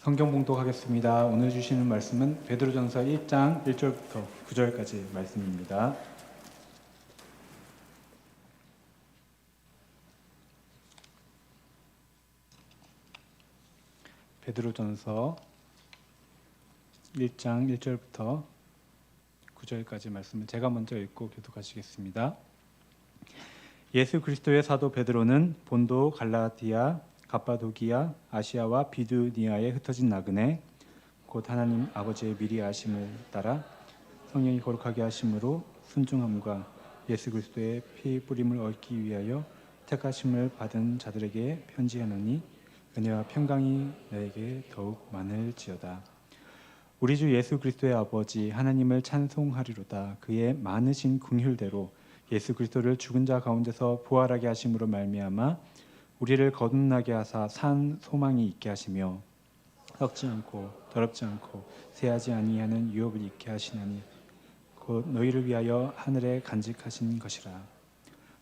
성경 봉독하겠습니다. 오늘 주시는 말씀은 베드로전서 1장 1절부터 9절까지 말씀입니다. 베드로전서 1장 1절부터 9절까지 말씀을 제가 먼저 읽고 교독하시겠습니다. 예수 그리스도의 사도 베드로는 본도, 갈라디아, 갑바도기아, 아시아와 비두니아에 흩어진 나그네 곧 하나님 아버지의 미리 아심을 따라 성령이 거룩하게 하심으로 순종함과 예수 그리스도의 피 뿌림을 얻기 위하여 택하심을 받은 자들에게 편지하노니 은혜와 평강이 너에게 더욱 많을지어다. 우리 주 예수 그리스도의 아버지 하나님을 찬송하리로다. 그의 많으신 긍휼대로 예수 그리스도를 죽은 자 가운데서 부활하게 하심으로 말미암아 우리를 거듭나게 하사 산 소망이 있게 하시며 썩지 않고 더럽지 않고 새하지 아니하는 유업을 있게 하시나니 곧 너희를 위하여 하늘에 간직하신 것이라.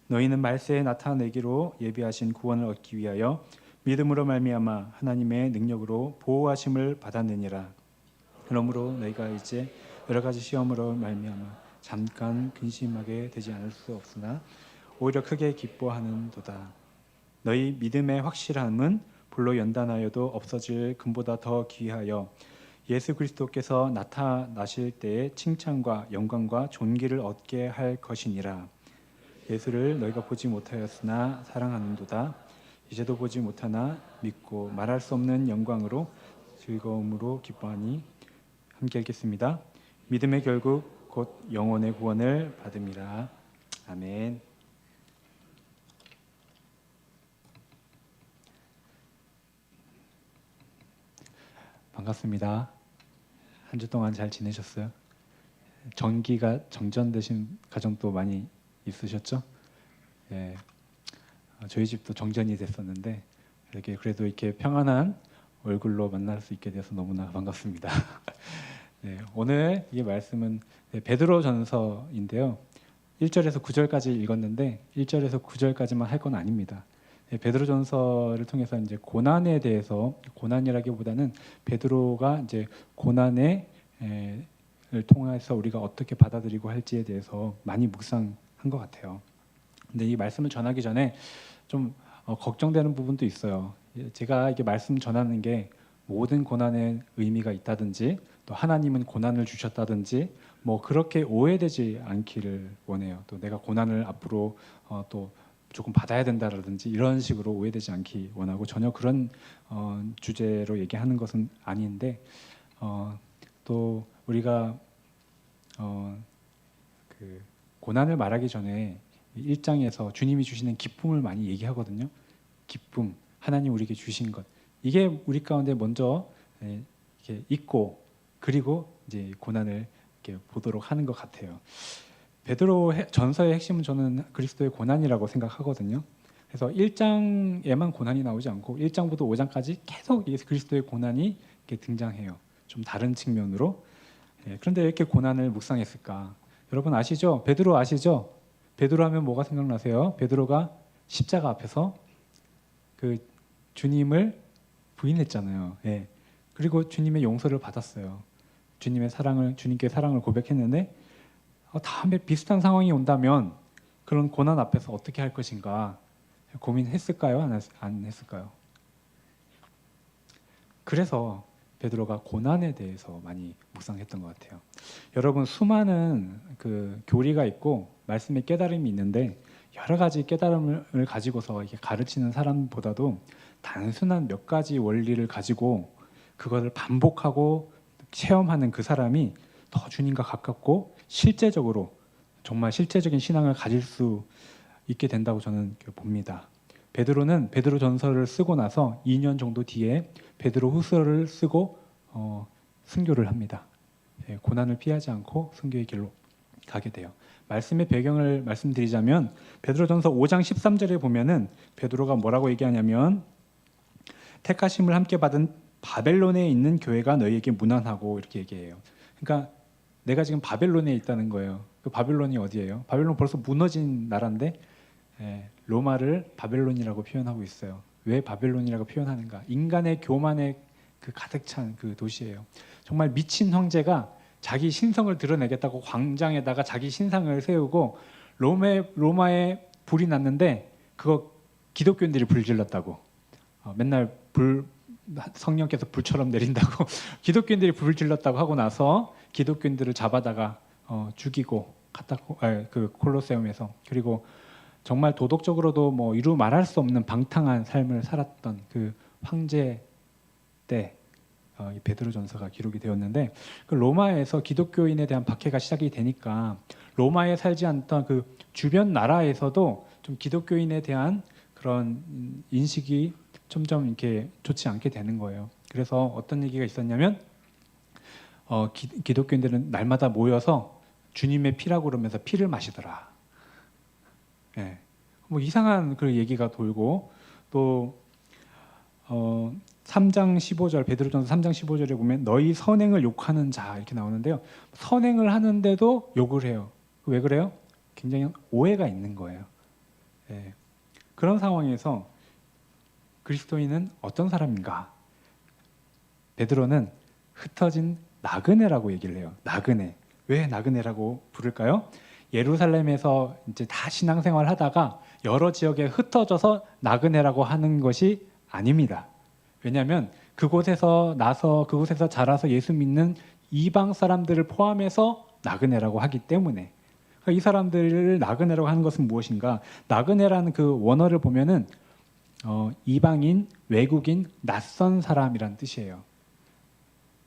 너희는 말세에 나타내기로 예비하신 구원을 얻기 위하여 믿음으로 말미암아 하나님의 능력으로 보호하심을 받았느니라. 그러므로 너희가 이제 여러 가지 시험으로 말미암아 잠깐 근심하게 되지 않을 수 없으나 오히려 크게 기뻐하는도다. 너희 믿음의 확실함은 불로 연단하여도 없어질 금보다 더 귀하여 예수 그리스도께서 나타나실 때에 칭찬과 영광과 존귀를 얻게 할 것이니라. 예수를 너희가 보지 못하였으나 사랑하는도다. 이제도 보지 못하나 믿고 말할 수 없는 영광으로 즐거움으로 기뻐하니. 함께 읽겠습니다. 믿음의 결국 곧 영혼의 구원을 받음이라. 아멘. 반갑습니다. 한 주 동안 잘 지내셨어요? 전기가 정전되신 가정도 많이 있으셨죠? 예, 저희 집도 정전이 됐었는데 이렇게 그래도 이렇게 평안한 얼굴로 만날 수 있게 돼서 너무나 반갑습니다. 네, 오늘 이 말씀은 베드로전서인데요. 1절에서 9절까지 읽었는데 1절에서 9절까지만 할 건 아닙니다. 베드로전서를 통해서 이제 고난에 대해서, 고난이라기보다는 베드로가 이제 고난을 통해서 우리가 어떻게 받아들이고 할지에 대해서 많이 묵상한 것 같아요. 근데 이 말씀을 전하기 전에 좀 걱정되는 부분도 있어요. 제가 이게 말씀 전하는 게 모든 고난에 의미가 있다든지 또 하나님은 고난을 주셨다든지 뭐 그렇게 오해되지 않기를 원해요. 또 내가 고난을 앞으로 또 조금 받아야 된다라든지 이런 식으로 오해되지 않기 원하고 전혀 그런 주제로 얘기하는 것은 아닌데 또 우리가 그 고난을 말하기 전에 1장에서 주님이 주시는 기쁨을 많이 얘기하거든요. 기쁨, 하나님 우리에게 주신 것, 이게 우리 가운데 먼저 이렇게 있고 그리고 이제 고난을 이렇게 보도록 하는 것 같아요. 베드로 전서의 핵심은 저는 그리스도의 고난이라고 생각하거든요. 그래서 1장에만 고난이 나오지 않고 1장부터 5장까지 계속 그리스도의 고난이 이렇게 등장해요. 좀 다른 측면으로. 그런데 왜 이렇게 고난을 묵상했을까? 여러분 아시죠? 베드로 아시죠? 베드로 하면 뭐가 생각나세요? 베드로가 십자가 앞에서 그 주님을 부인했잖아요. 그리고 주님의 용서를 받았어요. 주님께 사랑을 고백했는데 다음에 비슷한 상황이 온다면 그런 고난 앞에서 어떻게 할 것인가 고민했을까요? 안 했을까요? 그래서 베드로가 고난에 대해서 많이 묵상했던 것 같아요. 여러분 수많은 그 교리가 있고 말씀의 깨달음이 있는데 여러 가지 깨달음을 가지고서 이렇게 가르치는 사람보다도 단순한 몇 가지 원리를 가지고 그것을 반복하고 체험하는 그 사람이 더 주님과 가깝고 실제적으로 정말 실제적인 신앙을 가질 수 있게 된다고 저는 봅니다. 베드로는 베드로전서를 쓰고 나서 2년 정도 뒤에 베드로후서를 쓰고 순교를 합니다. 고난을 피하지 않고 순교의 길로 가게 돼요. 말씀의 배경을 말씀드리자면 베드로전서 5장 13절에 보면은 베드로가 뭐라고 얘기하냐면 택하심을 함께 받은 바벨론에 있는 교회가 너희에게 문안하고 이렇게 얘기해요. 그러니까 내가 지금 바벨론에 있다는 거예요. 그 바벨론이 어디예요? 바벨론 벌써 무너진 나라인데 로마를 바벨론이라고 표현하고 있어요. 왜 바벨론이라고 표현하는가? 인간의 교만에 그 가득 찬 그 도시예요. 정말 미친 황제가 자기 신성을 드러내겠다고 광장에다가 자기 신상을 세우고 로마에 불이 났는데 그거 기독교인들이 불질렀다고. 맨날 성령께서 불처럼 내린다고 기독교인들이 불을 질렀다고 하고 나서 기독교인들을 잡아다가 죽이고 그 콜로세움에서, 그리고 정말 도덕적으로도 뭐 이루 말할 수 없는 방탕한 삶을 살았던 그 황제 때 이 베드로전서가 기록이 되었는데, 그 로마에서 기독교인에 대한 박해가 시작이 되니까 로마에 살지 않던 그 주변 나라에서도 좀 기독교인에 대한 그런 인식이 점점 이렇게 좋지 않게 되는 거예요. 그래서 어떤 얘기가 있었냐면 기독교인들은 날마다 모여서 주님의 피라고 그러면서 피를 마시더라. 예. 뭐 이상한 그 얘기가 돌고, 또 3장 15절 베드로전서 3장 15절에 보면 너희 선행을 욕하는 자 이렇게 나오는데요. 선행을 하는데도 욕을 해요. 왜 그래요? 굉장히 오해가 있는 거예요. 예. 그런 상황에서 그리스도인은 어떤 사람인가? 베드로는 흩어진 나그네라고 얘기를 해요. 나그네. 왜 나그네라고 부를까요? 예루살렘에서 이제 다 신앙생활 하다가 여러 지역에 흩어져서 나그네라고 하는 것이 아닙니다. 왜냐하면 그곳에서 자라서 예수 믿는 이방 사람들을 포함해서 나그네라고 하기 때문에. 그러니까 이 사람들을 나그네라고 하는 것은 무엇인가? 나그네라는 그 원어를 보면은 이방인, 외국인, 낯선 사람이란 뜻이에요.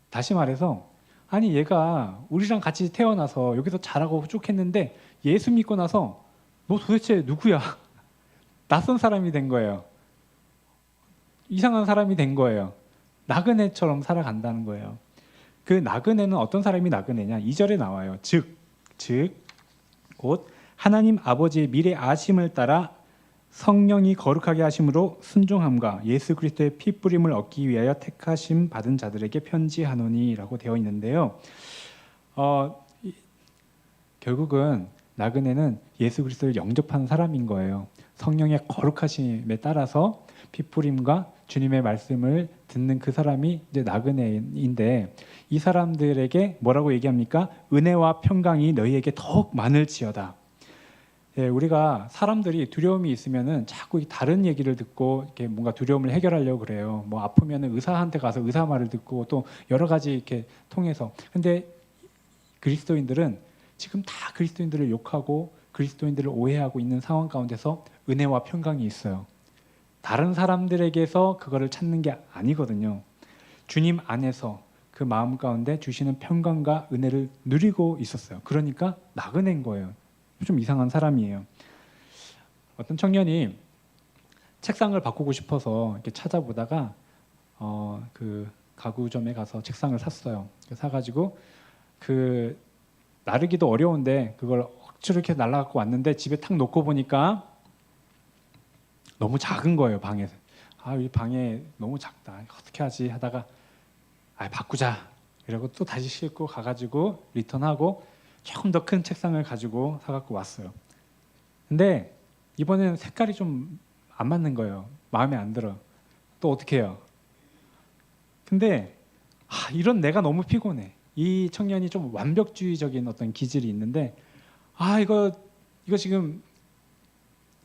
다시 말해서 아니 얘가 우리랑 같이 태어나서 여기서 자라고 쭉 했는데 예수 믿고 나서 너 도대체 누구야? 낯선 사람이 된 거예요. 이상한 사람이 된 거예요. 나그네처럼 살아간다는 거예요. 그 나그네는 어떤 사람이 나그네냐? 2절에 나와요. 즉 곧 하나님 아버지의 미래 아심을 따라 성령이 거룩하게 하심으로 순종함과 예수 그리스도의 피 뿌림을 얻기 위하여 택하심 받은 자들에게 편지하노니라고 되어 있는데요. 결국은 나그네는 예수 그리스도를 영접한 사람인 거예요. 성령의 거룩하심에 따라서 피 뿌림과 주님의 말씀을 듣는 그 사람이 이제 나그네인데, 이 사람들에게 뭐라고 얘기합니까? 은혜와 평강이 너희에게 더욱 많을지어다. 예, 우리가 사람들이 두려움이 있으면은 자꾸 다른 얘기를 듣고 이렇게 뭔가 두려움을 해결하려고 그래요. 뭐 아프면은 의사한테 가서 의사 말을 듣고 또 여러 가지 이렇게 통해서. 근데 그리스도인들은 지금 다 그리스도인들을 욕하고 그리스도인들을 오해하고 있는 상황 가운데서 은혜와 평강이 있어요. 다른 사람들에게서 그거를 찾는 게 아니거든요. 주님 안에서 그 마음 가운데 주시는 평강과 은혜를 누리고 있었어요. 그러니까 나그네인 거예요. 좀 이상한 사람이에요. 어떤 청년이 책상을 바꾸고 싶어서 이렇게 찾아보다가 그 가구점에 가서 책상을 샀어요. 사가지고 그 나르기도 어려운데 그걸 억지로 이렇게 날라갖고 왔는데 집에 탁 놓고 보니까 너무 작은 거예요. 방에서. 이 방에 너무 작다. 어떻게 하지 하다가 바꾸자. 이러고 또 다시 싣고 가가지고 리턴하고 조금 더 큰 책상을 가지고 사갖고 왔어요. 근데 이번에는 색깔이 좀 안 맞는 거예요. 마음에 안 들어. 또 어떻게 해요? 근데 이런 내가 너무 피곤해. 이 청년이 좀 완벽주의적인 어떤 기질이 있는데 이거 지금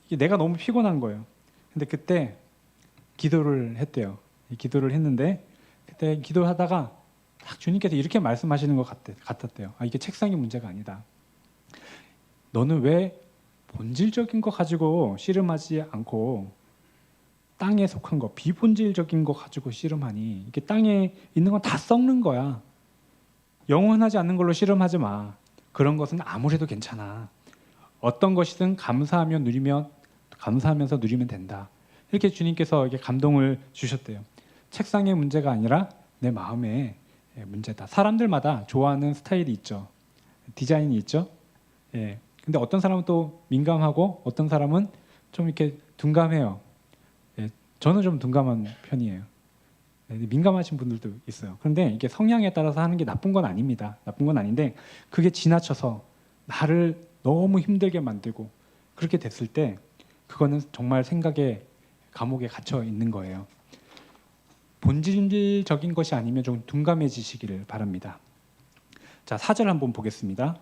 내가 너무 피곤한 거예요. 근데 그때 기도를 했대요. 기도를 했는데 그때 기도하다가 딱 주님께서 이렇게 말씀하시는 것 같았대요. 이게 책상이 문제가 아니다. 너는 왜 본질적인 거 가지고 씨름하지 않고 땅에 속한 거, 비본질적인 거 가지고 씨름하니? 이게 땅에 있는 건 다 썩는 거야. 영원하지 않는 걸로 씨름하지 마. 그런 것은 아무래도 괜찮아. 어떤 것이든 감사하면서 누리면 된다. 이렇게 주님께서 이렇게 감동을 주셨대요. 책상의 문제가 아니라 내 마음의 문제다. 사람들마다 좋아하는 스타일이 있죠. 디자인이 있죠. 예. 근데 어떤 사람은 또 민감하고 어떤 사람은 좀 이렇게 둔감해요. 예. 저는 좀 둔감한 편이에요. 민감하신 분들도 있어요. 그런데 이게 성향에 따라서 하는 게 나쁜 건 아닙니다. 나쁜 건 아닌데 그게 지나쳐서 나를 너무 힘들게 만들고 그렇게 됐을 때 그거는 정말 생각의 감옥에 갇혀 있는 거예요. 본질적인 것이 아니면 좀 둔감해지시기를 바랍니다. 자, 4절 한번 보겠습니다.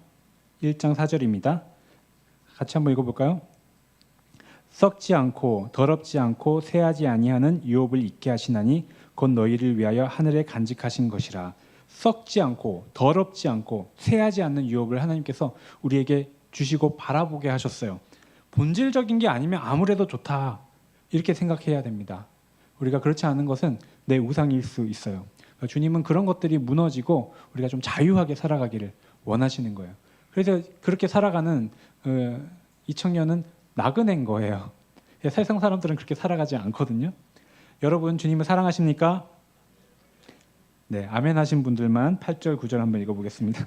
1장 4절입니다. 같이 한번 읽어볼까요? 썩지 않고 더럽지 않고 쇠하지 아니하는 유업을 잊게 하시나니 곧 너희를 위하여 하늘에 간직하신 것이라. 썩지 않고 더럽지 않고 쇠하지 않는 유업을 하나님께서 우리에게 주시고 바라보게 하셨어요. 본질적인 게 아니면 아무래도 좋다 이렇게 생각해야 됩니다. 우리가 그렇지 않은 것은 내 우상일 수 있어요. 그러니까 주님은 그런 것들이 무너지고 우리가 좀 자유하게 살아가기를 원하시는 거예요. 그래서 그렇게 살아가는 이 청년은 나그네인 거예요. 세상 사람들은 그렇게 살아가지 않거든요. 여러분 주님을 사랑하십니까? 네, 아멘 하신 분들만 8절 9절 한번 읽어보겠습니다.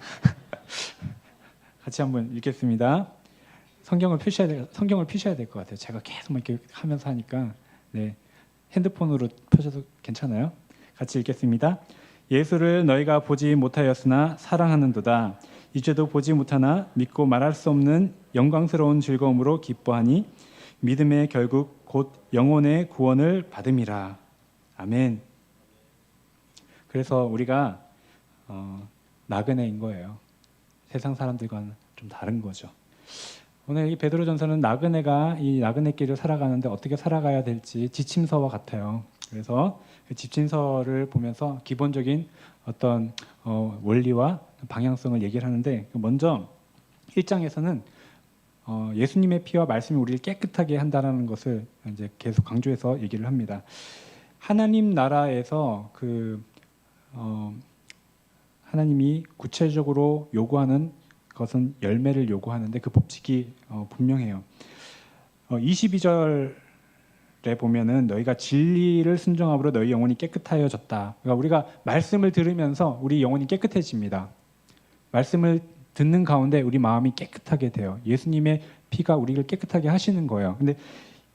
같이 한번 읽겠습니다. 성경을 펴셔야 될 것 같아요. 제가 계속 이렇게 하면서 하니까. 네, 핸드폰으로 펴셔도 괜찮아요? 같이 읽겠습니다. 예수를 너희가 보지 못하였으나 사랑하는도다. 이제도 보지 못하나 믿고 말할 수 없는 영광스러운 즐거움으로 기뻐하니 믿음의 결국 곧 영혼의 구원을 받음이라. 아멘. 그래서 우리가 나그네인 거예요. 세상 사람들과는 좀 다른 거죠. 오늘 이 베드로전서는 나그네가 이 나그네길을 살아가는데 어떻게 살아가야 될지 지침서와 같아요. 그래서 그 지침서를 보면서 기본적인 어떤 원리와 방향성을 얘기를 하는데, 먼저 1장에서는 예수님의 피와 말씀이 우리를 깨끗하게 한다는 것을 이제 계속 강조해서 얘기를 합니다. 하나님 나라에서 하나님이 구체적으로 요구하는 것은 열매를 요구하는데 그 법칙이 분명해요. 22절에 보면은 너희가 진리를 순종함으로 너희 영혼이 깨끗하여졌다. 그러니까 우리가 말씀을 들으면서 우리 영혼이 깨끗해집니다. 말씀을 듣는 가운데 우리 마음이 깨끗하게 돼요. 예수님의 피가 우리를 깨끗하게 하시는 거예요. 근데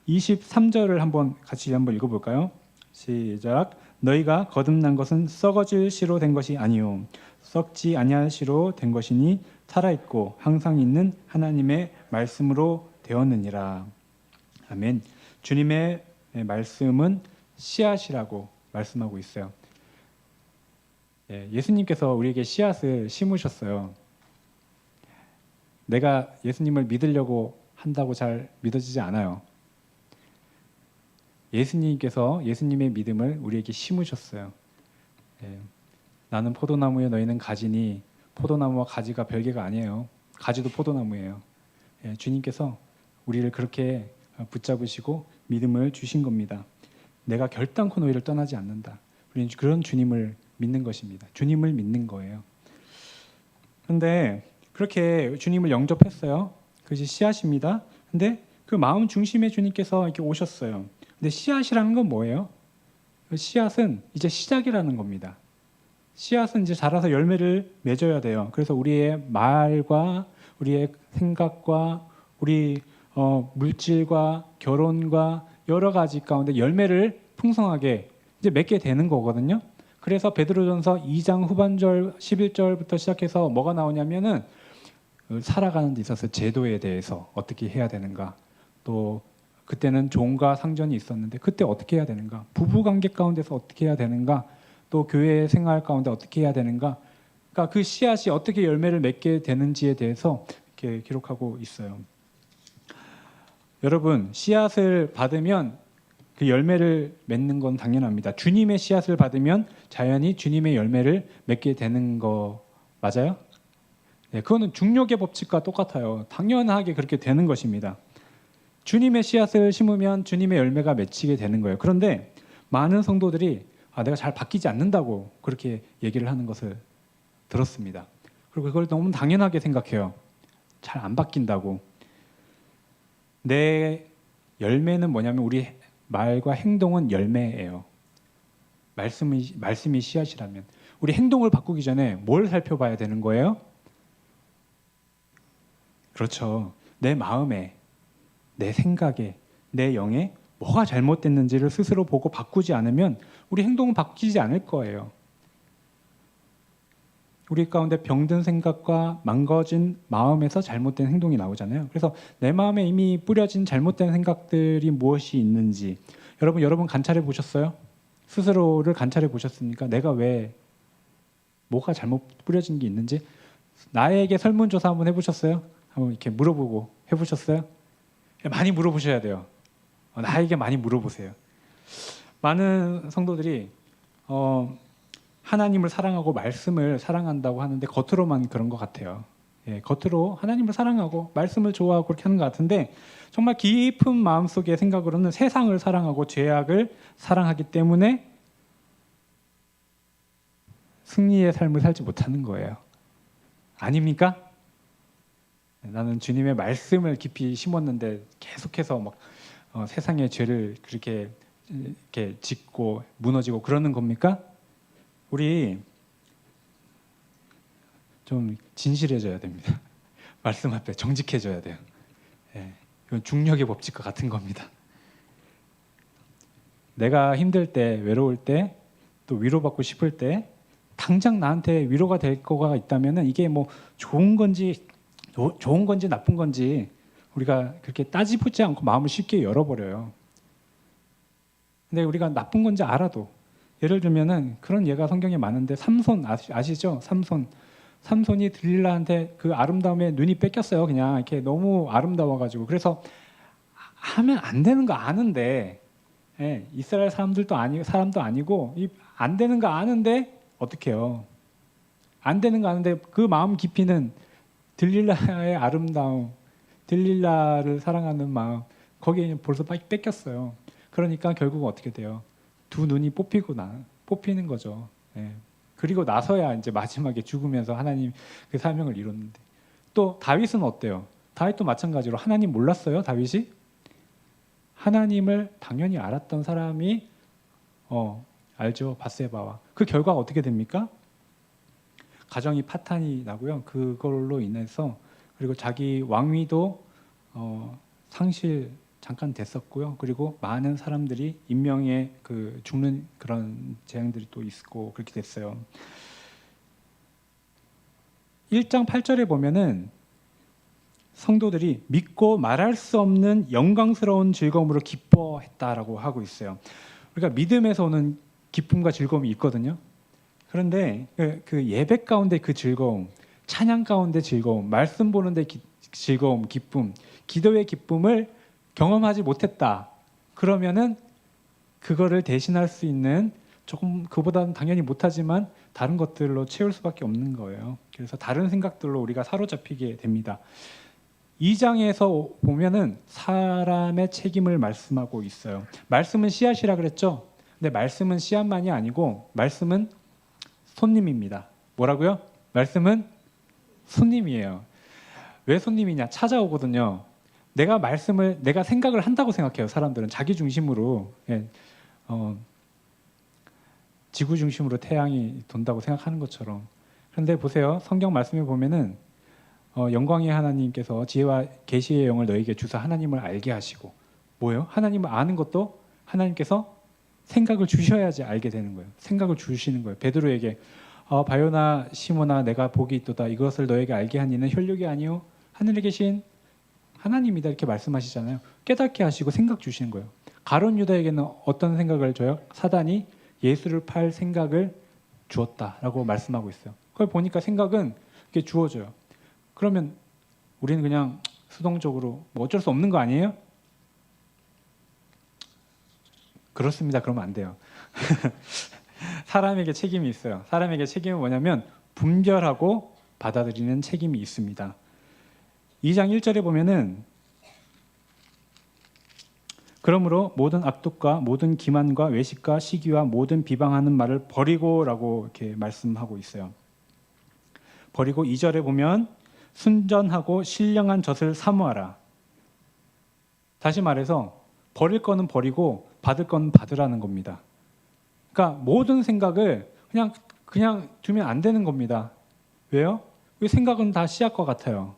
23절을 같이 한번 읽어볼까요? 시작. 너희가 거듭난 것은 썩어질 씨로 된 것이 아니요 썩지 아니할 씨로 된 것이니 살아있고 항상 있는 하나님의 말씀으로 되었느니라. 아멘. 주님의 말씀은 씨앗이라고 말씀하고 있어요. 예수님께서 우리에게 씨앗을 심으셨어요. 내가 예수님을 믿으려고 한다고 잘 믿어지지 않아요. 예수님께서 예수님의 믿음을 우리에게 심으셨어요. 나는 포도나무에 너희는 가지니 포도나무와 가지가 별개가 아니에요. 가지도 포도나무예요. 주님께서 우리를 그렇게 붙잡으시고 믿음을 주신 겁니다. 내가 결단코 너희를 떠나지 않는다. 우리는 그런 주님을 믿는 것입니다. 주님을 믿는 거예요. 그런데 그렇게 주님을 영접했어요. 그것이 씨앗입니다. 근데 그 마음 중심에 주님께서 이렇게 오셨어요. 근데 씨앗이라는 건 뭐예요? 씨앗은 이제 시작이라는 겁니다. 씨앗은 이제 자라서 열매를 맺어야 돼요. 그래서 우리의 말과 우리의 생각과 우리 물질과 결혼과 여러 가지 가운데 열매를 풍성하게 이제 맺게 되는 거거든요. 그래서 베드로전서 2장 후반절 11절부터 시작해서 뭐가 나오냐면은 살아가는 데 있어서 제도에 대해서 어떻게 해야 되는가, 또 그때는 종과 상전이 있었는데 그때 어떻게 해야 되는가, 부부관계 가운데서 어떻게 해야 되는가, 또 교회 생활 가운데 어떻게 해야 되는가, 그러니까 그 씨앗이 어떻게 열매를 맺게 되는지에 대해서 이렇게 기록하고 있어요. 여러분, 씨앗을 받으면 그 열매를 맺는 건 당연합니다. 주님의 씨앗을 받으면 자연히 주님의 열매를 맺게 되는 거 맞아요? 네, 그거는 중력의 법칙과 똑같아요. 당연하게 그렇게 되는 것입니다. 주님의 씨앗을 심으면 주님의 열매가 맺히게 되는 거예요. 그런데 많은 성도들이 내가 잘 바뀌지 않는다고 그렇게 얘기를 하는 것을 들었습니다. 그리고 그걸 너무 당연하게 생각해요. 잘 안 바뀐다고. 내 열매는 뭐냐면 우리 말과 행동은 열매예요. 말씀이 씨앗이라면 우리 행동을 바꾸기 전에 뭘 살펴봐야 되는 거예요? 그렇죠. 내 마음에, 내 생각에, 내 영에 뭐가 잘못됐는지를 스스로 보고 바꾸지 않으면 우리 행동은 바뀌지 않을 거예요. 우리 가운데 병든 생각과 망가진 마음에서 잘못된 행동이 나오잖아요. 그래서 내 마음에 이미 뿌려진 잘못된 생각들이 무엇이 있는지 여러분 관찰해 보셨어요? 스스로를 관찰해 보셨습니까? 내가 왜 뭐가 잘못 뿌려진 게 있는지 나에게 설문조사 한번 해보셨어요? 한번 이렇게 물어보고 해보셨어요? 많이 물어보셔야 돼요. 나에게 많이 물어보세요. 많은 성도들이 하나님을 사랑하고 말씀을 사랑한다고 하는데 겉으로만 그런 것 같아요. 예, 겉으로 하나님을 사랑하고 말씀을 좋아하고 그렇게 하는 것 같은데 정말 깊은 마음속의 생각으로는 세상을 사랑하고 죄악을 사랑하기 때문에 승리의 삶을 살지 못하는 거예요. 아닙니까? 나는 주님의 말씀을 깊이 심었는데 계속해서 막 세상의 죄를 그렇게 이렇게 짓고 무너지고 그러는 겁니까? 우리 좀 진실해져야 됩니다. 말씀 앞에 정직해져야 돼요. 예, 이건 중력의 법칙과 같은 겁니다. 내가 힘들 때, 외로울 때, 또 위로받고 싶을 때 당장 나한테 위로가 될 거가 있다면 이게 뭐 좋은 건지 나쁜 건지 우리가 그렇게 따지보지 않고 마음을 쉽게 열어버려요. 근데 우리가 나쁜 건지 알아도 예를 들면은 그런 예가 성경에 많은데 삼손 아시죠? 삼손이 들릴라한테 그 아름다움에 눈이 뺏겼어요. 그냥 이렇게 너무 아름다워가지고 그래서 하면 안 되는 거 아는데 예, 이스라엘 사람도 아니고 안 되는 거 아는데 어떻게 해요? 안 되는 거 아는데 그 마음 깊이는 들릴라의 아름다움, 들릴라를 사랑하는 마음 거기에 벌써 뺏겼어요. 그러니까 결국은 어떻게 돼요? 두 눈이 뽑히는 거죠. 예. 그리고 나서야 이제 마지막에 죽으면서 하나님 그 사명을 이뤘는데 또 다윗은 어때요? 다윗도 마찬가지로 하나님 몰랐어요. 다윗이 하나님을 당연히 알았던 사람이 알죠. 밧세바와 그 결과가 어떻게 됩니까? 가정이 파탄이 나고요. 그걸로 인해서 그리고 자기 왕위도 상실 잠깐 됐었고요. 그리고 많은 사람들이 인명에 죽는 그런 재앙들이 또 있고 그렇게 됐어요. 1장 8절에 보면은 성도들이 믿고 말할 수 없는 영광스러운 즐거움으로 기뻐했다라고 하고 있어요. 우리가 믿음에서 오는 기쁨과 즐거움이 있거든요. 그런데 그 예배 가운데 그 즐거움, 찬양 가운데 즐거움, 말씀 보는데 즐거움, 기쁨, 기도의 기쁨을 경험하지 못했다. 그러면은 그거를 대신할 수 있는 조금 그보다는 당연히 못하지만 다른 것들로 채울 수밖에 없는 거예요. 그래서 다른 생각들로 우리가 사로잡히게 됩니다. 2장에서 보면은 사람의 책임을 말씀하고 있어요. 말씀은 씨앗이라 그랬죠. 근데 말씀은 씨앗만이 아니고 말씀은 손님입니다. 뭐라고요? 말씀은 손님이에요. 왜 손님이냐? 찾아오거든요. 내가 생각을 한다고 생각해요. 사람들은 자기 중심으로 지구 중심으로 태양이 돈다고 생각하는 것처럼. 그런데 보세요. 성경 말씀에 보면은 영광의 하나님께서 지혜와 계시의 영을 너에게 주사 하나님을 알게 하시고 뭐예요? 하나님을 아는 것도 하나님께서 생각을 주셔야지 알게 되는 거예요. 생각을 주시는 거예요. 베드로에게 바요나 시모나 내가 복이 있도다 이것을 너에게 알게 한 이는 혈육이 아니요 하늘에 계신 하나님이다 이렇게 말씀하시잖아요. 깨닫게 하시고 생각 주시는 거예요. 가룟 유다에게는 어떤 생각을 줘요? 사단이 예수를 팔 생각을 주었다라고 말씀하고 있어요. 그걸 보니까 생각은 이렇게 주어져요. 그러면 우리는 그냥 수동적으로 뭐 어쩔 수 없는 거 아니에요? 그렇습니다. 그러면 안 돼요. 사람에게 책임이 있어요. 사람에게 책임은 뭐냐면 분별하고 받아들이는 책임이 있습니다. 2장 1절에 보면은 그러므로 모든 악독과 모든 기만과 외식과 시기와 모든 비방하는 말을 버리고라고 이렇게 말씀하고 있어요. 버리고 2절에 보면 순전하고 신령한 젖을 사모하라. 다시 말해서 버릴 거는 버리고 받을 거는 받으라는 겁니다. 그러니까 모든 생각을 그냥 두면 안 되는 겁니다. 왜요? 이 생각은 다 씨앗과 같아요.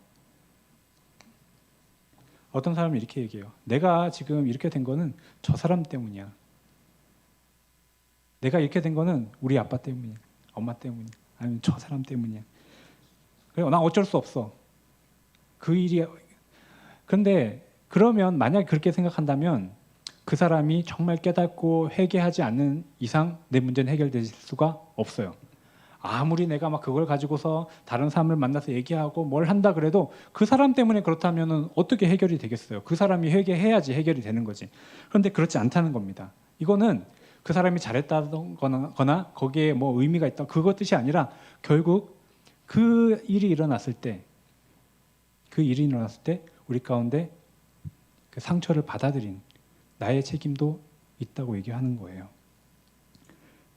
어떤 사람은 이렇게 얘기해요. 내가 지금 이렇게 된 거는 저 사람 때문이야. 내가 이렇게 된 거는 우리 아빠 때문이야. 엄마 때문이야. 아니면 저 사람 때문이야. 그래, 난 어쩔 수 없어. 그 일이. 그런데 그러면 만약에 그렇게 생각한다면 그 사람이 정말 깨닫고 회개하지 않는 이상 내 문제는 해결될 수가 없어요. 아무리 내가 막 그걸 가지고서 다른 사람을 만나서 얘기하고 뭘 한다 그래도 그 사람 때문에 그렇다면은 어떻게 해결이 되겠어요? 그 사람이 회개해야지 해결이 되는 거지. 그런데 그렇지 않다는 겁니다. 이거는 그 사람이 잘했다거나 거기에 뭐 의미가 있다 그것 뜻이 아니라 결국 그 일이 일어났을 때 우리 가운데 그 상처를 받아들인 나의 책임도 있다고 얘기하는 거예요.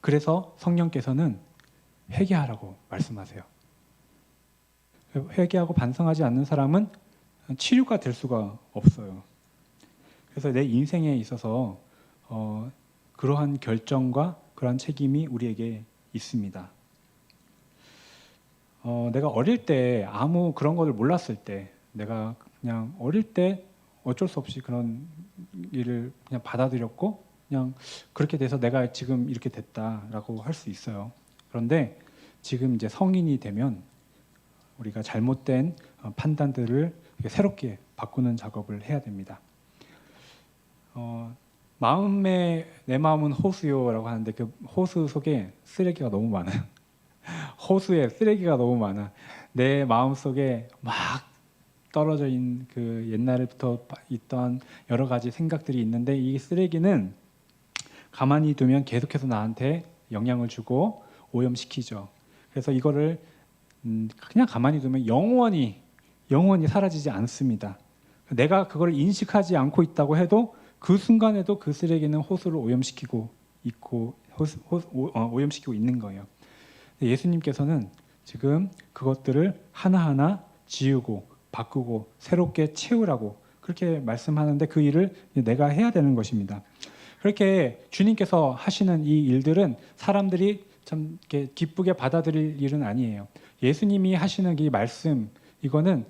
그래서 성령께서는 회개하라고 말씀하세요. 회개하고 반성하지 않는 사람은 치유가 될 수가 없어요. 그래서 내 인생에 있어서 그러한 결정과 그러한 책임이 우리에게 있습니다. 내가 어릴 때 아무 그런 것을 몰랐을 때 내가 그냥 어릴 때 어쩔 수 없이 그런 일을 그냥 받아들였고 그냥 그렇게 돼서 내가 지금 이렇게 됐다라고 할 수 있어요. 그런데 지금 이제 성인이 되면 우리가 잘못된 판단들을 새롭게 바꾸는 작업을 해야 됩니다. 내 마음은 호수요라고 하는데 그 호수 속에 쓰레기가 너무 많아요. 호수에 쓰레기가 너무 많아. 내 마음 속에 막 떨어져 있는 그 옛날부터 있던 여러 가지 생각들이 있는데 이 쓰레기는 가만히 두면 계속해서 나한테 영향을 주고 오염시키죠. 그래서 이거를 그냥 가만히 두면 영원히 사라지지 않습니다. 내가 그걸 인식하지 않고 있다고 해도 그 순간에도 그 쓰레기는 호수를 오염시키고 있는 거예요. 예수님께서는 지금 그것들을 하나하나 지우고 바꾸고 새롭게 채우라고 그렇게 말씀하는데 그 일을 내가 해야 되는 것입니다. 그렇게 주님께서 하시는 이 일들은 사람들이 참 이렇게 기쁘게 받아들일 일은 아니에요. 예수님이 하시는 이 말씀 이거는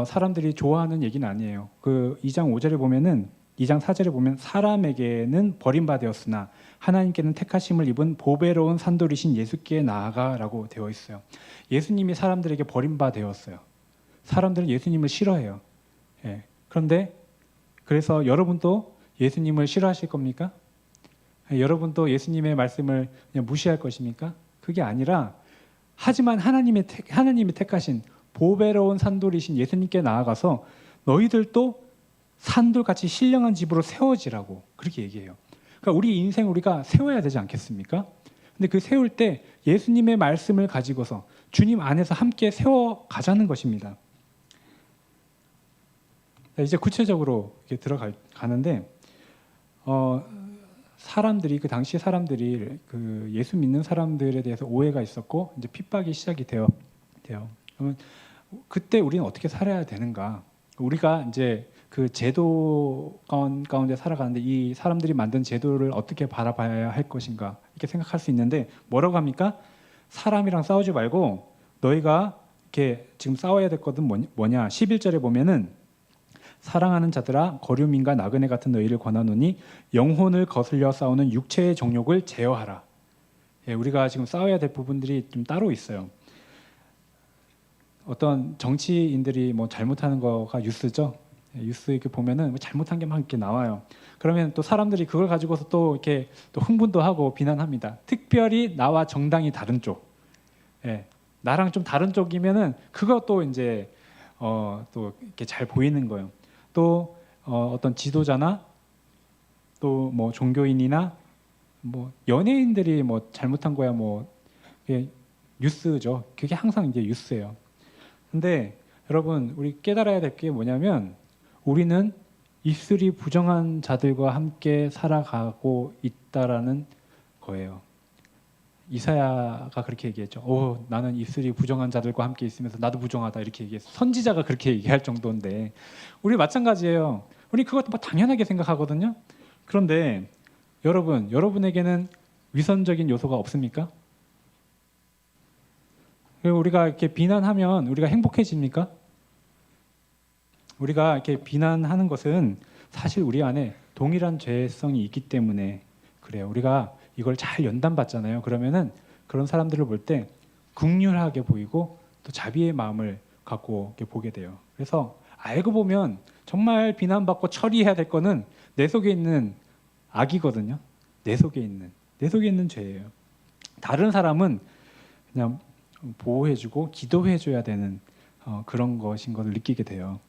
사람들이 좋아하는 얘기는 아니에요. 그 2장 5절에 보면은 2장 4절에 보면 사람에게는 버림받았으나 하나님께는 택하심을 입은 보배로운 산돌이신 예수께 나아가라고 되어 있어요. 예수님이 사람들에게 버림받았어요. 사람들은 예수님을 싫어해요. 예. 그런데 그래서 여러분도 예수님을 싫어하실 겁니까? 여러분도 예수님의 말씀을 그냥 무시할 것입니까? 그게 아니라 하지만 하나님이 택하신 보배로운 산돌이신 예수님께 나아가서 너희들도 산돌같이 신령한 집으로 세워지라고 그렇게 얘기해요. 그러니까 우리 인생 우리가 세워야 되지 않겠습니까? 근데 그 세울 때 예수님의 말씀을 가지고서 주님 안에서 함께 세워가자는 것입니다. 이제 구체적으로 들어가는데 사람들이 그 당시 사람들이 그 예수 믿는 사람들에 대해서 오해가 있었고 이제 핍박이 시작이 돼요. 그러면 그때 우리는 어떻게 살아야 되는가? 우리가 이제 그 제도 가운데 살아가는데 이 사람들이 만든 제도를 어떻게 바라봐야 할 것인가 이렇게 생각할 수 있는데 뭐라고 합니까? 사람이랑 싸우지 말고 너희가 이렇게 지금 싸워야 될 것은 뭐냐? 11절에 보면은 사랑하는 자들아 거류민과 나그네 같은 너희를 권하노니 영혼을 거슬려 싸우는 육체의 정욕을 제어하라. 예, 우리가 지금 싸워야 될 부분들이 좀 따로 있어요. 어떤 정치인들이 뭐 잘못하는 거가 뉴스죠. 뉴스 이렇게 보면은 뭐 잘못한 게 막 이렇게 나와요. 그러면 또 사람들이 그걸 가지고서 또 이렇게 또 흥분도 하고 비난합니다. 특별히 나와 정당이 다른 쪽, 예, 나랑 좀 다른 쪽이면은 그것도 이제 또 이렇게 잘 보이는 거예요. 또 어떤 지도자나 또 뭐 종교인이나 뭐 연예인들이 뭐 잘못한 거야 뭐 그게 뉴스죠. 그게 항상 이제 뉴스예요. 근데 여러분 우리 깨달아야 될 게 뭐냐면 우리는 입술이 부정한 자들과 함께 살아가고 있다라는 거예요. 이사야가 그렇게 얘기했죠. 나는 입술이 부정한 자들과 함께 있으면서 나도 부정하다 이렇게 얘기했어. 선지자가 그렇게 얘기할 정도인데 우리 마찬가지예요. 우리 그것도 뭐 당연하게 생각하거든요. 그런데 여러분에게는 위선적인 요소가 없습니까? 우리가 이렇게 비난하면 우리가 행복해집니까? 우리가 이렇게 비난하는 것은 사실 우리 안에 동일한 죄성이 있기 때문에 그래요. 우리가 이걸 잘 연단받잖아요. 그러면은 그런 사람들을 볼 때 긍휼하게 보이고 또 자비의 마음을 갖고 이렇게 보게 돼요. 그래서 알고 보면 정말 비난받고 처리해야 될 거는 내 속에 있는 악이거든요. 내 속에 있는 죄예요. 다른 사람은 그냥 보호해주고 기도해줘야 되는 그런 것인 것을 느끼게 돼요.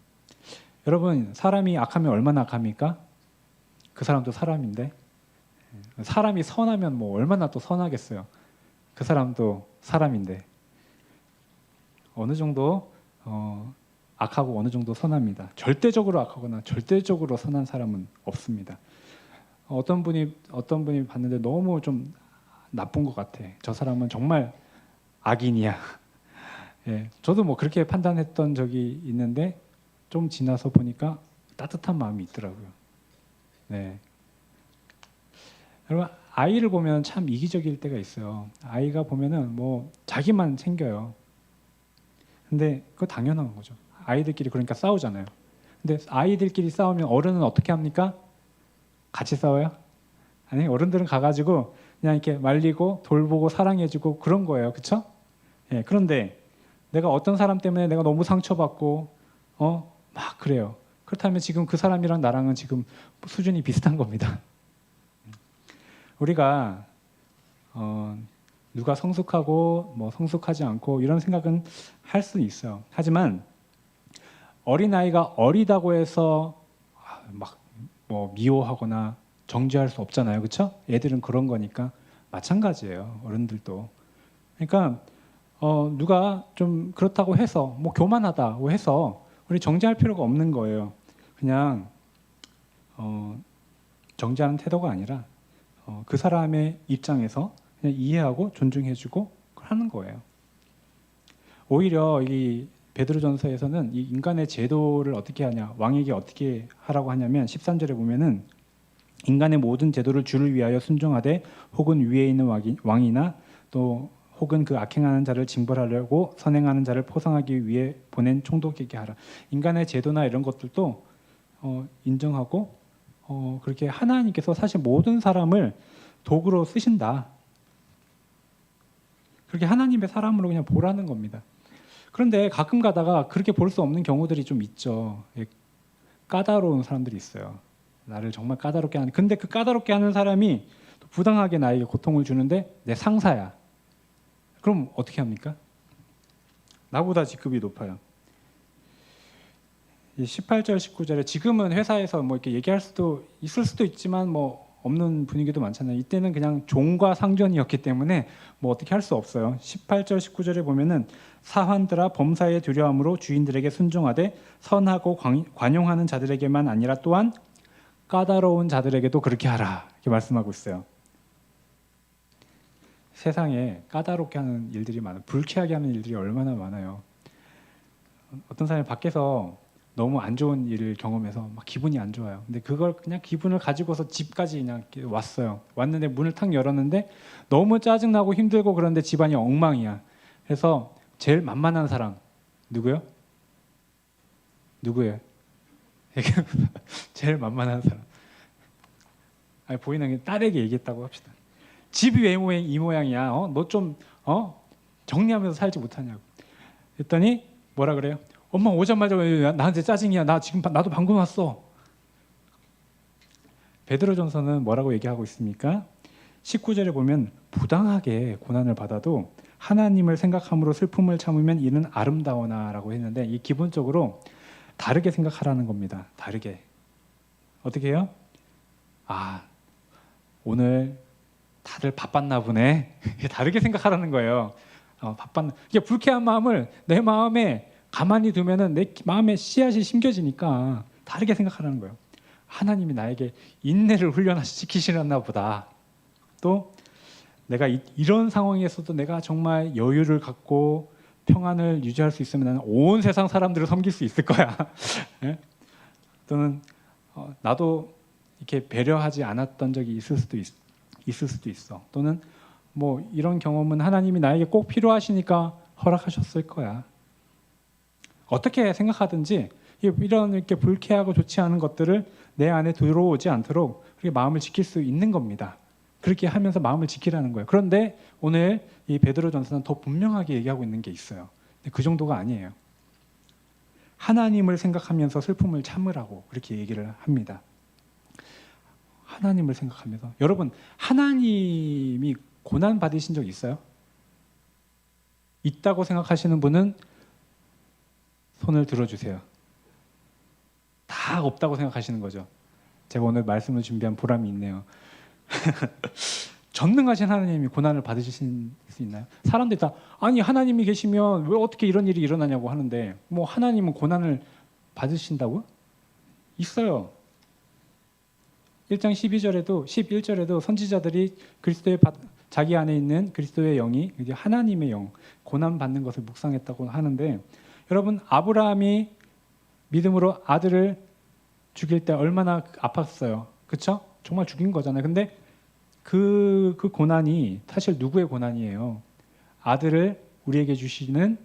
여러분, 사람이 악하면 얼마나 악합니까? 그 사람도 사람인데, 사람이 선하면 뭐 얼마나 또 선하겠어요. 그 사람도 사람인데 어느 정도 악하고 어느 정도 선합니다. 절대적으로 악하거나 절대적으로 선한 사람은 없습니다. 어떤 분이 봤는데 너무 좀 나쁜 것 같아. 저 사람은 정말 악인이야. 예, 저도 뭐 그렇게 판단했던 적이 있는데 좀 지나서 보니까 따뜻한 마음이 있더라고요. 네. 여러분, 아이를 보면 참 이기적일 때가 있어요. 아이가 보면은 뭐 자기만 챙겨요. 근데 그거 당연한 거죠. 아이들끼리 그러니까 싸우잖아요. 근데 아이들끼리 싸우면 어른은 어떻게 합니까? 같이 싸워요? 아니, 어른들은 가가지고 그냥 이렇게 말리고 돌보고 사랑해주고 그런 거예요. 그렇죠? 예, 그런데 내가 어떤 사람 때문에 내가 너무 상처받고 막 그래요. 그렇다면 지금 그 사람이랑 나랑은 지금 수준이 비슷한 겁니다. 우리가 누가 성숙하고 뭐 성숙하지 않고 이런 생각은 할 수 있어요. 하지만 어린아이가 어리다고 해서 막 뭐 미워하거나 정죄할 수 없잖아요. 그렇죠? 애들은 그런 거니까 마찬가지예요. 어른들도. 그러니까 누가 좀 그렇다고 해서 뭐 교만하다고 해서 우리 정죄할 필요가 없는 거예요. 그냥 정죄하는 태도가 아니라 그 사람의 입장에서 그냥 이해하고 존중해주고 하는 거예요. 오히려 이 베드로전서에서는 이 인간의 제도를 어떻게 하냐, 왕에게 어떻게 하라고 하냐면 13절에 보면은 인간의 모든 제도를 주를 위하여 순종하되 혹은 위에 있는 왕이나 또 혹은 그 악행하는 자를 징벌하려고 선행하는 자를 포상하기 위해 보낸 총독에게 하라. 인간의 제도나 이런 것들도 인정하고 그렇게 하나님께서 사실 모든 사람을 도구로 쓰신다. 그렇게 하나님의 사람으로 그냥 보라는 겁니다. 그런데 가끔 가다가 그렇게 볼 수 없는 경우들이 좀 있죠. 까다로운 사람들이 있어요. 나를 정말 까다롭게 하는. 근데 그 까다롭게 하는 사람이 부당하게 나에게 고통을 주는데 내 상사야. 그럼 어떻게 합니까? 나보다 직급이 높아요. 18절, 19절에 지금은 회사에서 뭐 이렇게 얘기할 수도 있을 수도 있지만 뭐 없는 분위기도 많잖아요. 이때는 그냥 종과 상전이었기 때문에 뭐 어떻게 할 수 없어요. 18절, 19절에 보면은 사환들아 범사에 두려움으로 주인들에게 순종하되 선하고 관용하는 자들에게만 아니라 또한 까다로운 자들에게도 그렇게 하라. 이렇게 말씀하고 있어요. 세상에 까다롭게 하는 일들이 많아요. 불쾌하게 하는 일들이 얼마나 많아요. 어떤 사람이 밖에서 너무 안 좋은 일을 경험해서 막 기분이 안 좋아요. 근데 그걸 그냥 기분을 가지고서 집까지 그냥 왔어요. 왔는데 문을 탁 열었는데 너무 짜증나고 힘들고 그런데 집안이 엉망이야. 그래서 제일 만만한 사람 누구요? 누구예요? 제일 만만한 사람. 아니, 보이는 딸에게 얘기했다고 합시다. 집이 왜 이 모양이야? 너 좀 정리하면서 살지 못하냐고. 했더니 뭐라 그래요? 엄마 오자마자 왜 나한테 짜증이야? 나 지금 나도 방금 왔어. 베드로전서는 뭐라고 얘기하고 있습니까? 19절에 보면 부당하게 고난을 받아도 하나님을 생각함으로 슬픔을 참으면 이는 아름다워나라고 했는데 이 기본적으로 다르게 생각하라는 겁니다. 다르게. 어떻게 해요? 오늘 다들 바빴나 보네. 다르게 생각하라는 거예요. 이게 불쾌한 마음을 내 마음에 가만히 두면은 내 마음에 씨앗이 심겨지니까 다르게 생각하라는 거예요. 하나님이 나에게 인내를 훈련시키시나 보다. 또 내가 이런 상황에서도 내가 정말 여유를 갖고 평안을 유지할 수 있으면 나는 온 세상 사람들을 섬길 수 있을 거야. 네? 또는 나도 이렇게 배려하지 않았던 적이 있을 수도 있어. 또는 뭐 이런 경험은 하나님이 나에게 꼭 필요하시니까 허락하셨을 거야. 어떻게 생각하든지 이런 이렇게 불쾌하고 좋지 않은 것들을 내 안에 들어오지 않도록 그렇게 마음을 지킬 수 있는 겁니다. 그렇게 하면서 마음을 지키라는 거예요. 그런데 오늘 이 베드로전서는 더 분명하게 얘기하고 있는 게 있어요. 그 정도가 아니에요. 하나님을 생각하면서 슬픔을 참으라고 그렇게 얘기를 합니다. 하나님을 생각하면서. 여러분, 하나님이 고난 받으신 적 있어요? 있다고 생각하시는 분은 손을 들어주세요. 다 없다고 생각하시는 거죠. 제가 오늘 말씀을 준비한 보람이 있네요. 전능하신 하나님이 고난을 받으실 수 있나요? 사람들이 다 아니 하나님이 계시면 왜 어떻게 이런 일이 일어나냐고 하는데 뭐 하나님은 고난을 받으신다고요? 있어요. 1장 11절에도 선지자들이 자기 안에 있는 그리스도의 영이 이제 하나님의 영, 고난 받는 것을 묵상했다고 하는데 여러분 아브라함이 믿음으로 아들을 죽일 때 얼마나 아팠어요. 그렇죠? 정말 죽인 거잖아요. 근데 그 고난이 사실 누구의 고난이에요? 아들을 우리에게 주시는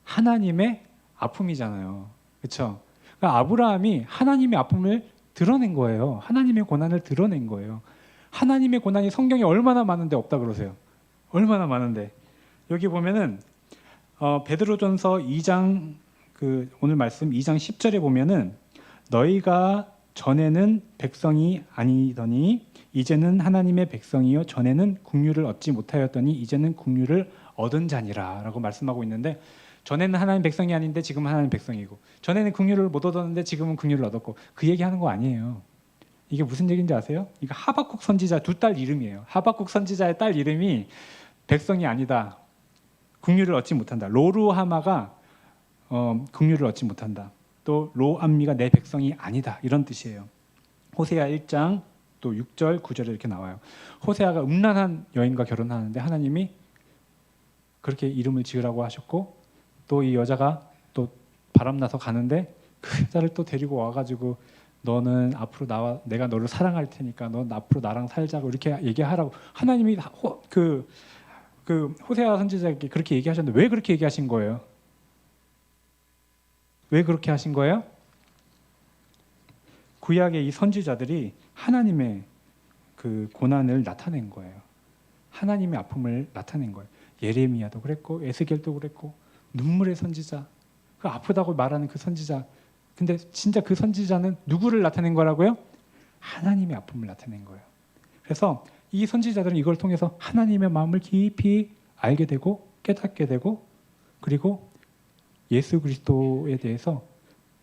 하나님의 아픔이잖아요. 그렇죠? 그러니까 아브라함이 하나님의 아픔을 드러낸 거예요. 하나님의 고난을 드러낸 거예요. 하나님의 고난이 성경에 얼마나 많은데 없다 그러세요. 얼마나 많은데. 여기 보면은 베드로전서 2장 오늘 말씀 2장 10절에 보면은 너희가 전에는 백성이 아니더니 이제는 하나님의 백성이요 전에는 국류를 얻지 못하였더니 이제는 국류를 얻은 자니라라고 말씀하고 있는데 전에는 하나님 백성이 아닌데 지금은 하나님 백성이고 전에는 국류를 못 얻었는데 지금은 국류를 얻었고 그 얘기하는 거 아니에요. 이게 무슨 얘기인지 아세요? 이거 하박국 선지자 두 딸 이름이에요. 하박국 선지자의 딸 이름이 백성이 아니다. 국류를 얻지 못한다. 로루하마가 국류를 얻지 못한다. 또 로암미가 내 백성이 아니다. 이런 뜻이에요. 호세아 1장 또 6절 9절에 이렇게 나와요. 호세아가 음란한 여인과 결혼하는데 하나님이 그렇게 이름을 지으라고 하셨고 또 이 여자가 또 바람나서 가는데 그 여자를 또 데리고 와가지고 너는 앞으로 내가 너를 사랑할 테니까 넌 앞으로 나랑 살자고 이렇게 얘기하라고 하나님이 호세아 선지자에게 그렇게 얘기하셨는데 왜 그렇게 얘기하신 거예요? 왜 그렇게 하신 거예요? 구약의 이 선지자들이 하나님의 그 고난을 나타낸 거예요. 하나님의 아픔을 나타낸 거예요. 예레미야도 그랬고 에스겔도 그랬고 눈물의 선지자, 그 아프다고 말하는 그 선지자. 근데 진짜 그 선지자는 누구를 나타낸 거라고요? 하나님의 아픔을 나타낸 거예요. 그래서 이 선지자들은 이걸 통해서 하나님의 마음을 깊이 알게 되고 깨닫게 되고 그리고 예수 그리스도에 대해서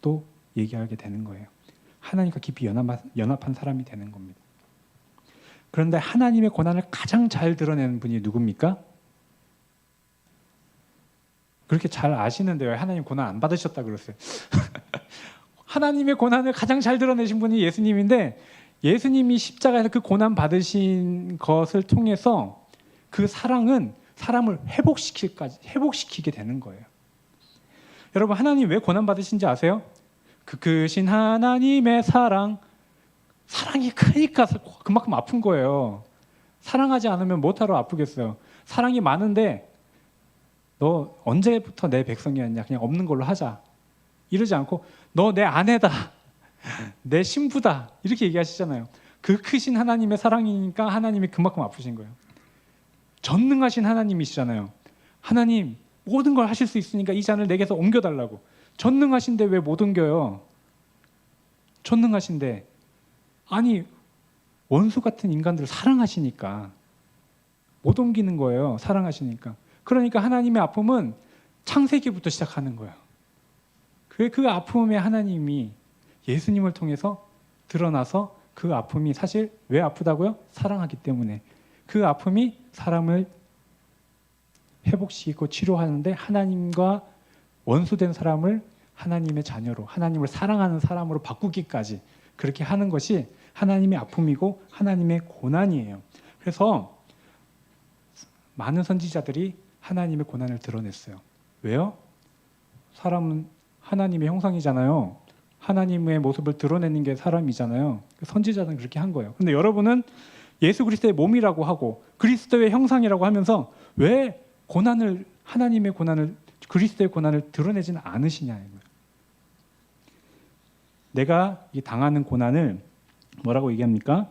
또 얘기하게 되는 거예요. 하나님과 깊이 연합한 사람이 되는 겁니다. 그런데 하나님의 고난을 가장 잘 드러내는 분이 누굽니까? 그렇게 잘 아시는데 왜 하나님 고난 안 받으셨다 그러세요? 하나님의 고난을 가장 잘 드러내신 분이 예수님인데 예수님이 십자가에서 그 고난 받으신 것을 통해서 그 사랑은 사람을 회복시키게 되는 거예요. 여러분 하나님 왜 고난 받으신지 아세요? 그 크신 하나님의 사랑이 크니까 그만큼 아픈 거예요. 사랑하지 않으면 못하러 아프겠어요. 사랑이 많은데 너 언제부터 내 백성이었냐? 그냥 없는 걸로 하자. 이러지 않고 너 내 아내다. 내 신부다. 이렇게 얘기하시잖아요. 그 크신 하나님의 사랑이니까 하나님이 그만큼 아프신 거예요. 전능하신 하나님이시잖아요. 하나님 모든 걸 하실 수 있으니까 이 잔을 내게서 옮겨달라고. 전능하신데 왜 못 옮겨요? 전능하신데 아니 원수 같은 인간들을 사랑하시니까 못 옮기는 거예요. 사랑하시니까. 그러니까 하나님의 아픔은 창세기부터 시작하는 거예요. 그 아픔의 하나님이 예수님을 통해서 드러나서 그 아픔이 사실 왜 아프다고요? 사랑하기 때문에. 그 아픔이 사람을 회복시키고 치료하는데 하나님과 원수된 사람을 하나님의 자녀로, 하나님을 사랑하는 사람으로 바꾸기까지 그렇게 하는 것이 하나님의 아픔이고 하나님의 고난이에요. 그래서 많은 선지자들이 하나님의 고난을 드러냈어요. 왜요? 사람은 하나님의 형상이잖아요. 하나님의 모습을 드러내는 게 사람이잖아요. 선지자는 그렇게 한 거예요. 근데 여러분은 예수 그리스도의 몸이라고 하고 그리스도의 형상이라고 하면서 왜 하나님의 고난을, 그리스도의 고난을 드러내지는 않으시냐는 거예요. 내가 이 당하는 고난을 뭐라고 얘기합니까?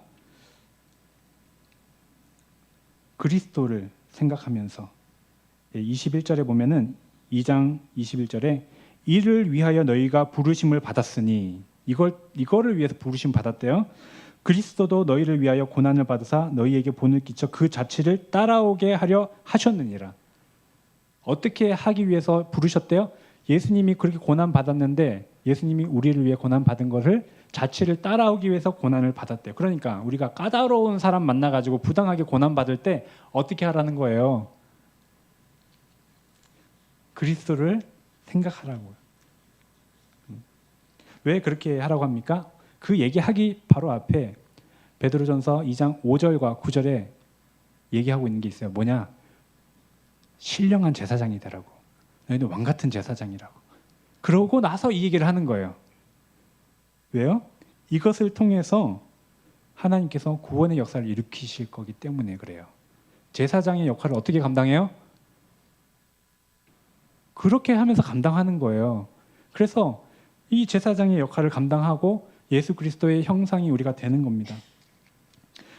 그리스도를 생각하면서 21절에 보면은 2장 21절에 이를 위하여 너희가 부르심을 받았으니 이거를 위해서 부르심 받았대요. 그리스도도 너희를 위하여 고난을 받으사 너희에게 본을 끼쳐 그 자취를 따라오게 하려 하셨느니라. 어떻게 하기 위해서 부르셨대요? 예수님이 그렇게 고난 받았는데 예수님이 우리를 위해 고난 받은 것을 자취를 따라오기 위해서 고난을 받았대요. 그러니까 우리가 까다로운 사람 만나가지고 부당하게 고난 받을 때 어떻게 하라는 거예요? 그리스도를 생각하라고요. 왜 그렇게 하라고 합니까? 그 얘기하기 바로 앞에 베드로전서 2장 5절과 9절에 얘기하고 있는 게 있어요. 뭐냐? 신령한 제사장이 되라고. 너희는 왕 같은 제사장이라고. 그러고 나서 이 얘기를 하는 거예요. 왜요? 이것을 통해서 하나님께서 구원의 역사를 일으키실 거기 때문에 그래요. 제사장의 역할을 어떻게 감당해요? 그렇게 하면서 감당하는 거예요. 그래서 이 제사장의 역할을 감당하고 예수 그리스도의 형상이 우리가 되는 겁니다.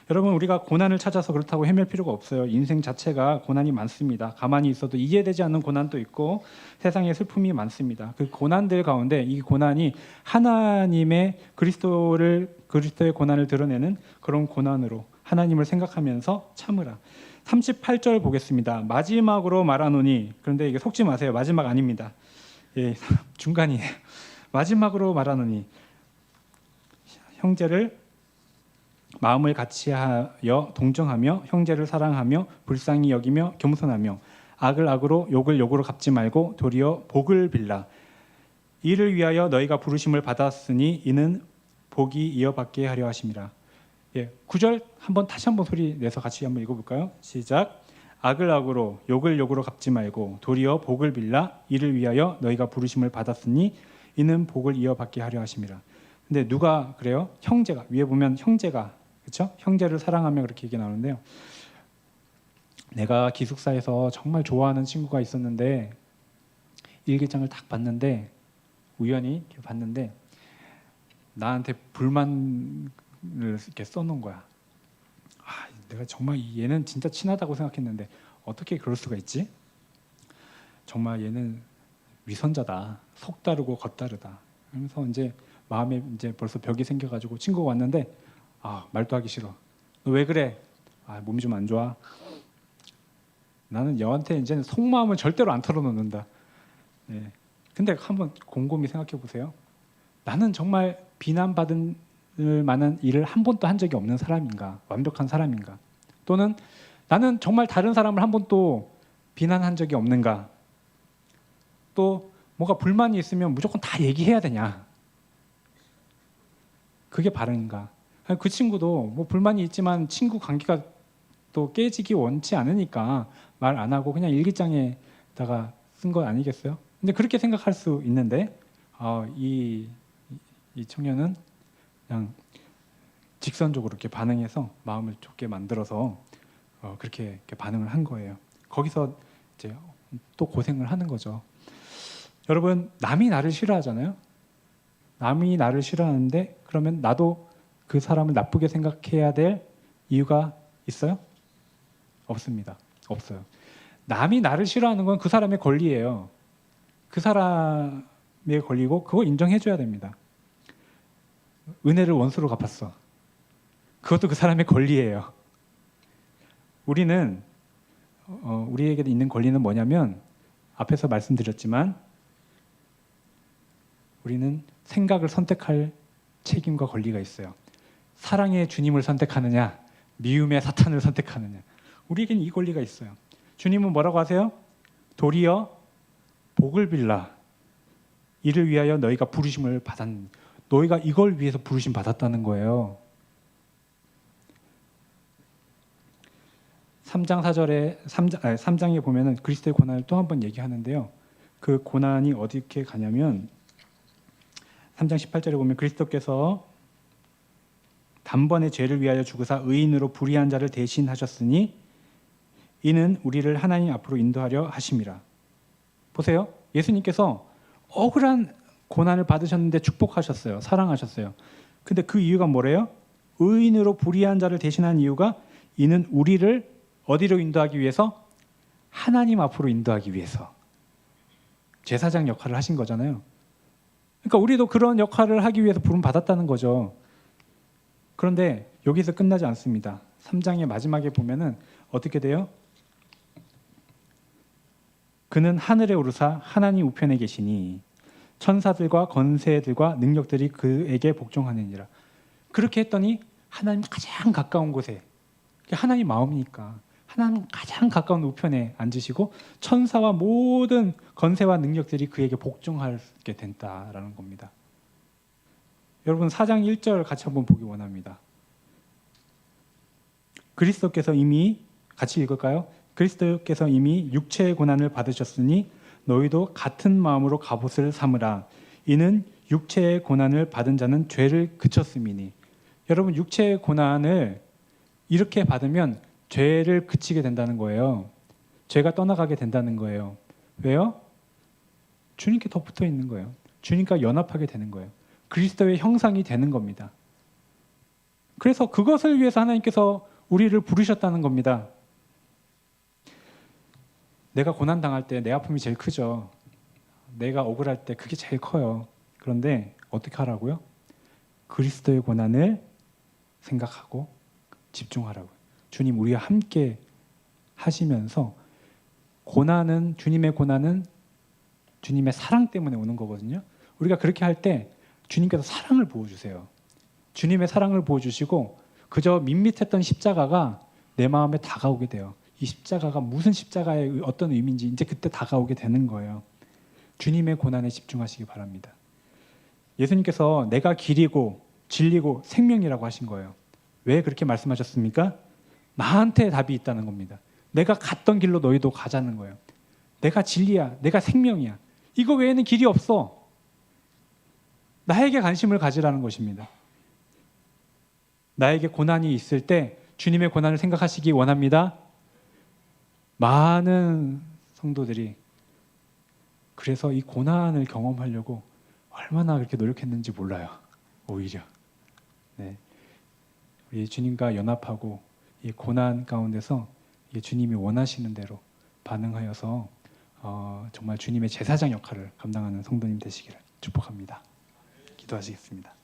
여러분, 우리가 고난을 찾아서 그렇다고 헤맬 필요가 없어요. 인생 자체가 고난이 많습니다. 가만히 있어도 이해되지 않는 고난도 있고 세상에 슬픔이 많습니다. 그 고난들 가운데 이 고난이 하나님의 그리스도의 고난을 드러내는 그런 고난으로 하나님을 생각하면서 참으라. 38절 보겠습니다. 마지막으로 말하노니, 그런데 이게 속지 마세요. 마지막 아닙니다. 예, 중간이에요. 마지막으로 말하노니 형제를 마음을 같이하여 동정하며 형제를 사랑하며 불쌍히 여기며 겸손하며 악을 악으로 욕을 욕으로 갚지 말고 도리어 복을 빌라. 이를 위하여 너희가 부르심을 받았으니 이는 복이 이어받게 하려 하심이라. 예, 9절 다시 한번 소리 내서 같이 한번 읽어볼까요? 시작. 악을 악으로 욕을 욕으로 갚지 말고 도리어 복을 빌라. 이를 위하여 너희가 부르심을 받았으니 이는 복을 이어받게 하려 하심이라. 근데 누가 그래요? 형제가, 위에 보면 형제가, 그렇죠? 형제를 사랑하며 그렇게 얘기 나오는데요. 내가 기숙사에서 정말 좋아하는 친구가 있었는데 일기장을 딱 봤는데 우연히 이렇게 봤는데 나한테 불만을 이렇게 써놓은 거야. 내가 정말 얘는 진짜 친하다고 생각했는데 어떻게 그럴 수가 있지? 정말 얘는 위선자다. 속 다르고 겉 다르다. 그러면서 이제 마음에 이제 벌써 벽이 생겨가지고 친구가 왔는데 말도 하기 싫어. 너 왜 그래? 몸이 좀 안 좋아. 나는 여한테 이제는 속마음을 절대로 안 털어놓는다. 예. 근데 한번 곰곰이 생각해 보세요. 나는 정말 비난받을 만한 일을 한 번도 한 적이 없는 사람인가? 완벽한 사람인가? 또는 나는 정말 다른 사람을 한 번도 비난한 적이 없는가? 또 뭐가 불만이 있으면 무조건 다 얘기해야 되냐? 그게 바른가? 그 친구도 뭐 불만이 있지만 친구 관계가 또 깨지기 원치 않으니까 말 안 하고 그냥 일기장에다가 쓴 거 아니겠어요? 근데 그렇게 생각할 수 있는데 이 청년은 그냥 직선적으로 이렇게 반응해서 마음을 좁게 만들어서 그렇게 반응을 한 거예요. 거기서 이제 또 고생을 하는 거죠. 여러분, 남이 나를 싫어하잖아요. 남이 나를 싫어하는데 그러면 나도 그 사람을 나쁘게 생각해야 될 이유가 있어요? 없습니다. 없어요. 남이 나를 싫어하는 건 그 사람의 권리예요. 그 사람의 권리고 그걸 인정해줘야 됩니다. 은혜를 원수로 갚았어. 그것도 그 사람의 권리예요. 우리는 우리에게 있는 권리는 뭐냐면 앞에서 말씀드렸지만 우리는 생각을 선택할 책임과 권리가 있어요. 사랑의 주님을 선택하느냐, 미움의 사탄을 선택하느냐. 우리에게는 이 권리가 있어요. 주님은 뭐라고 하세요? 도리어 복을 빌라. 이를 위하여 너희가 부르심을 받았는. 너희가 이걸 위해서 부르심 받았다는 거예요. 3장에 보면은 그리스도의 고난을 또 한 번 얘기하는데요. 그 고난이 어떻게 가냐면 3장 18절에 보면 그리스도께서 단번에 죄를 위하여 죽으사 의인으로 불의한 자를 대신하셨으니 이는 우리를 하나님 앞으로 인도하려 하심이라. 보세요. 예수님께서 억울한 고난을 받으셨는데 축복하셨어요. 사랑하셨어요. 근데 그 이유가 뭐래요? 의인으로 불의한 자를 대신한 이유가 이는 우리를 어디로 인도하기 위해서? 하나님 앞으로 인도하기 위해서. 제사장 역할을 하신 거잖아요. 그러니까 우리도 그런 역할을 하기 위해서 부름 받았다는 거죠. 그런데 여기서 끝나지 않습니다. 3장의 마지막에 보면은 어떻게 돼요? 그는 하늘에 오르사 하나님 우편에 계시니 천사들과 권세들과 능력들이 그에게 복종하느니라. 그렇게 했더니 하나님 가장 가까운 곳에, 하나님 마음이니까 하나님 가장 가까운 우편에 앉으시고 천사와 모든 권세와 능력들이 그에게 복종하게 된다라는 겁니다. 여러분 4장 1절 같이 한번 보기 원합니다. 그리스도께서 이미, 같이 읽을까요? 그리스도께서 이미 육체의 고난을 받으셨으니 너희도 같은 마음으로 갑옷을 삼으라. 이는 육체의 고난을 받은 자는 죄를 그쳤음이니. 여러분 육체의 고난을 이렇게 받으면 죄를 그치게 된다는 거예요. 죄가 떠나가게 된다는 거예요. 왜요? 주님께 더 붙어 있는 거예요. 주님과 연합하게 되는 거예요. 그리스도의 형상이 되는 겁니다. 그래서 그것을 위해서 하나님께서 우리를 부르셨다는 겁니다. 내가 고난당할 때 내 아픔이 제일 크죠. 내가 억울할 때 그게 제일 커요. 그런데 어떻게 하라고요? 그리스도의 고난을 생각하고 집중하라고요. 주님 우리와 함께 하시면서 주님의 고난은 주님의 사랑 때문에 오는 거거든요. 우리가 그렇게 할 때 주님께서 사랑을 부어주세요. 주님의 사랑을 부어주시고 그저 밋밋했던 십자가가 내 마음에 다가오게 돼요. 이 십자가가 무슨 십자가의 어떤 의미인지 이제 그때 다가오게 되는 거예요. 주님의 고난에 집중하시기 바랍니다. 예수님께서 내가 길이고 진리고 생명이라고 하신 거예요. 왜 그렇게 말씀하셨습니까? 나한테 답이 있다는 겁니다. 내가 갔던 길로 너희도 가자는 거예요. 내가 진리야, 내가 생명이야. 이거 외에는 길이 없어. 나에게 관심을 가지라는 것입니다. 나에게 고난이 있을 때 주님의 고난을 생각하시기 원합니다. 많은 성도들이 그래서 이 고난을 경험하려고 얼마나 그렇게 노력했는지 몰라요. 오히려 우리 주님과 연합하고 이 고난 가운데서 주님이 원하시는 대로 반응하여서 정말 주님의 제사장 역할을 감당하는 성도님 되시기를 축복합니다. 기도하시겠습니다.